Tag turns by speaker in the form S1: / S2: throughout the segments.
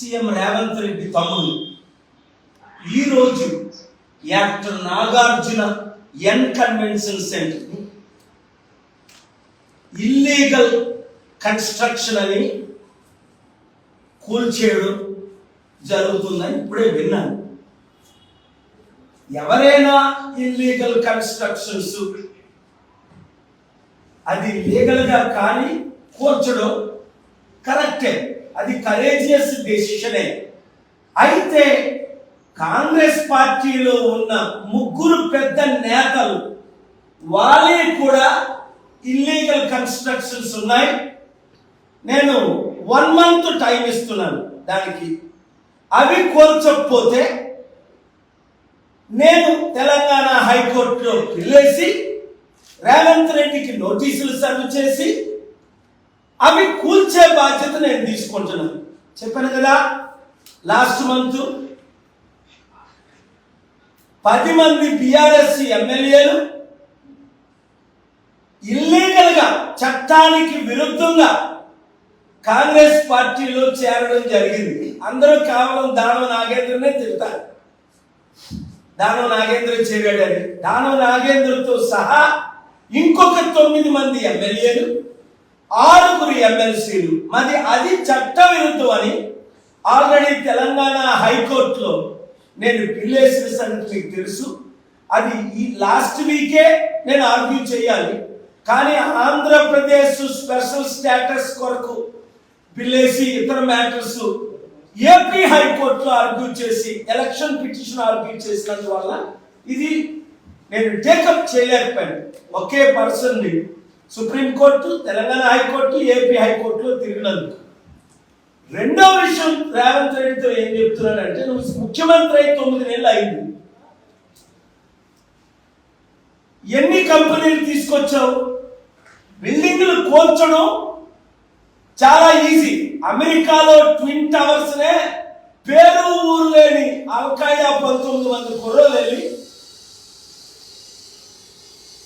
S1: CM Revanth Reddy తమ్ముడు ఈరోజు actor Nagarjuna N convention center illegal construction అని కూల్చేయడం జరుగుతుందని ఇప్పుడే విన్నాను. ఎవరైనా ఇల్లీగల్ కన్స్ట్రక్షన్స్ అది లీగల్గా కానీ కూల్చడం కరెక్టే, అది కరేజియస్ డెసిషనే. అయితే కాంగ్రెస్ పార్టీలో ఉన్న ముగ్గురు పెద్ద నేతలు వాళ్ళే కూడా ఇల్లీగల్ కన్స్ట్రక్షన్స్ ఉన్నాయి. నేను 1 month టైం ఇస్తున్నాను దానికి. అవి కూల్చకపోతే నేను తెలంగాణ హైకోర్టులో పిల్లేసి రేవంత్ రెడ్డికి నోటీసులు సర్వ్ చేసి అవి కూల్చే బాధ్యత నేను తీసుకుంటున్నాను. చెప్పాను కదా, లాస్ట్ మంత్ 10 మంది బీఆర్ఎస్ ఎమ్మెల్యేలు ఇల్లీగల్గా చట్టానికి విరుద్ధంగా కాంగ్రెస్ పార్టీలో చేరడం జరిగింది. అందరూ కేవలం దానవ నాగేంద్రనే తిడతారు, దానవ నాగేంద్ర చేరాడని. దానవ నాగేంద్రతో సహా ఇంకొక 9 మంది ఎమ్మెల్యేలు, 6 ఎమ్మెల్సీలు మరి అది చట్ట విరుద్ధం అని ఆల్రెడీ తెలంగాణ హైకోర్టులో నేను పిల్లేసిన సంగతి మీకు తెలుసు. అది ఈ లాస్ట్ వీకే నేను ఆర్గ్యూ చేయాలి, కానీ ఆంధ్రప్రదేశ్ స్పెషల్ స్టేటస్ కొరకు పిల్లేసి ఇతర మ్యాటర్స్ ఏపీ హైకోర్టులో ఆర్గ్యూ చేసి ఎలక్షన్ పిటిషన్ ఆర్గ్యూ చేసినందువల్ల ఇది నేను టేకప్ చేయలేకపోయాను. ఒకే పర్సన్ని సుప్రీంకోర్టు, తెలంగాణ హైకోర్టు, ఏపీ హైకోర్టులో తిరిగినందుకు. రెండో విషయం, రేవంత్ రెడ్డితో ఏం చెప్తున్నాడంటే, నువ్వు ముఖ్యమంత్రి అయి 9 నెలలు అయింది, ఎన్ని కంపెనీలు తీసుకొచ్చావు? బిల్డింగ్లు కూల్చడం చాలా ఈజీ. అమెరికాలో ట్విన్ టవర్స్ నే పేరు ఊరు లేని అల్ఖైదా 19 మంది కుర్రోలు వెళ్ళి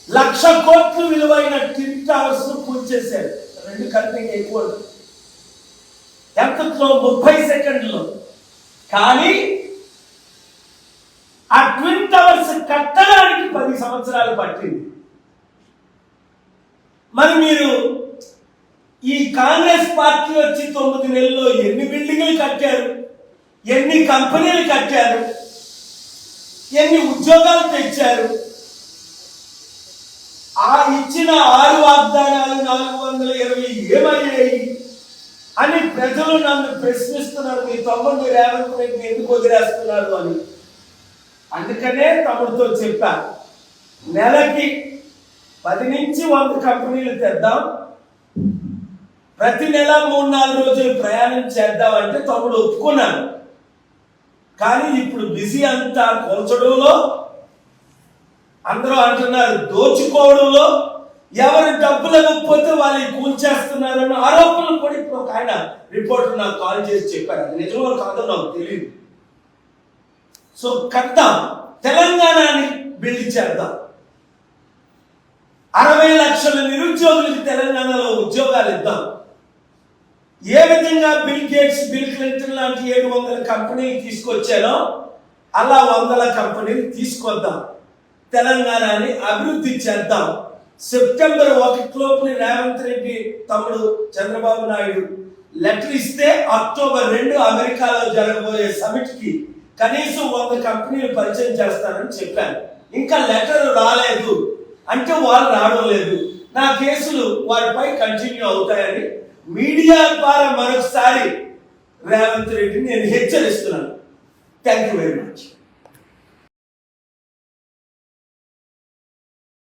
S1: 1,00,000 కోట్లు విలువైన ట్విన్ టవర్స్ కూల్చేశారు. 2 కంపెనీకి ఎక్కువ ఎంతలో 30 సెకండ్లో. కానీ ఆ ట్విన్ టవర్స్ కట్టడానికి 10 సంవత్సరాలు పట్టింది. మరి మీరు ఈ కాంగ్రెస్ పార్టీ వచ్చి 9 నెలల్లో ఎన్ని బిల్డింగ్లు కట్టారు, ఎన్ని కంపెనీలు కట్టారు, ఎన్ని ఉద్యోగాలు తెచ్చారు? ఆ ఇచ్చిన 6 వాగ్దానాలు 420 ఏమయ్యాయి అని ప్రజలు నన్ను ప్రశ్నిస్తున్నారు. మీ తమ్ముడు రేవంత్ రెడ్డి ఎందుకు వదిలేస్తున్నారు అని. అందుకనే తమ్ముడితో చెప్పా, నెలకి 10 నుంచి 100 కంపెనీలు తెద్దాం, ప్రతి నెల 3-4 రోజులు ప్రయాణం చేద్దామంటే తమ్ముడు ఒప్పుకున్నాను. కానీ ఇప్పుడు బిజీ అంతా కూల్చడంలో, అందరూ అంటున్నారు దోచుకోవడంలో, ఎవరు డబ్బులు ఇవ్వకపోతే వాళ్ళు కూల్చేస్తున్నారన్న ఆరోపణలు కూడా ఇప్పుడు ఒక ఆయన రిపోర్టర్ నాకు కాల్ చేసి చెప్పారు. అది నిజమో కాదో నాకు తెలియదు. సో కట్టాం, తెలంగాణని బిల్డ్ చేద్దాం. 60 లక్షల నిరుద్యోగులకు తెలంగాణలో ఉద్యోగాలు ఇద్దాం. ఏ విధంగా బిల్ గేట్స్, బిల్ క్లింటన్ లాంటి 700 కంపెనీలు తీసుకొచ్చానో అలా 100 కంపెనీలు తీసుకొద్దాం. తెలంగాణని అభివృద్ధి చేద్దాం. సెప్టెంబర్ 1 లోపు రేవంత్ రెడ్డి తమ్ముడు చంద్రబాబు నాయుడు లెటర్ ఇస్తే అక్టోబర్ 2 అమెరికాలో జరగబోయే సమిట్ కి కనీసం 100 కంపెనీలు పరిచయం చేస్తానని చెప్పాను. ఇంకా లెటర్ రాలేదు అంటే వాళ్ళు రావడం లేదు, నా కేసులు వారిపై కంటిన్యూ అవుతాయని మీడియా ద్వారా మరొకసారి రేవంత్ రెడ్డిని నేను హెచ్చరిస్తున్నాను. Thank you very much.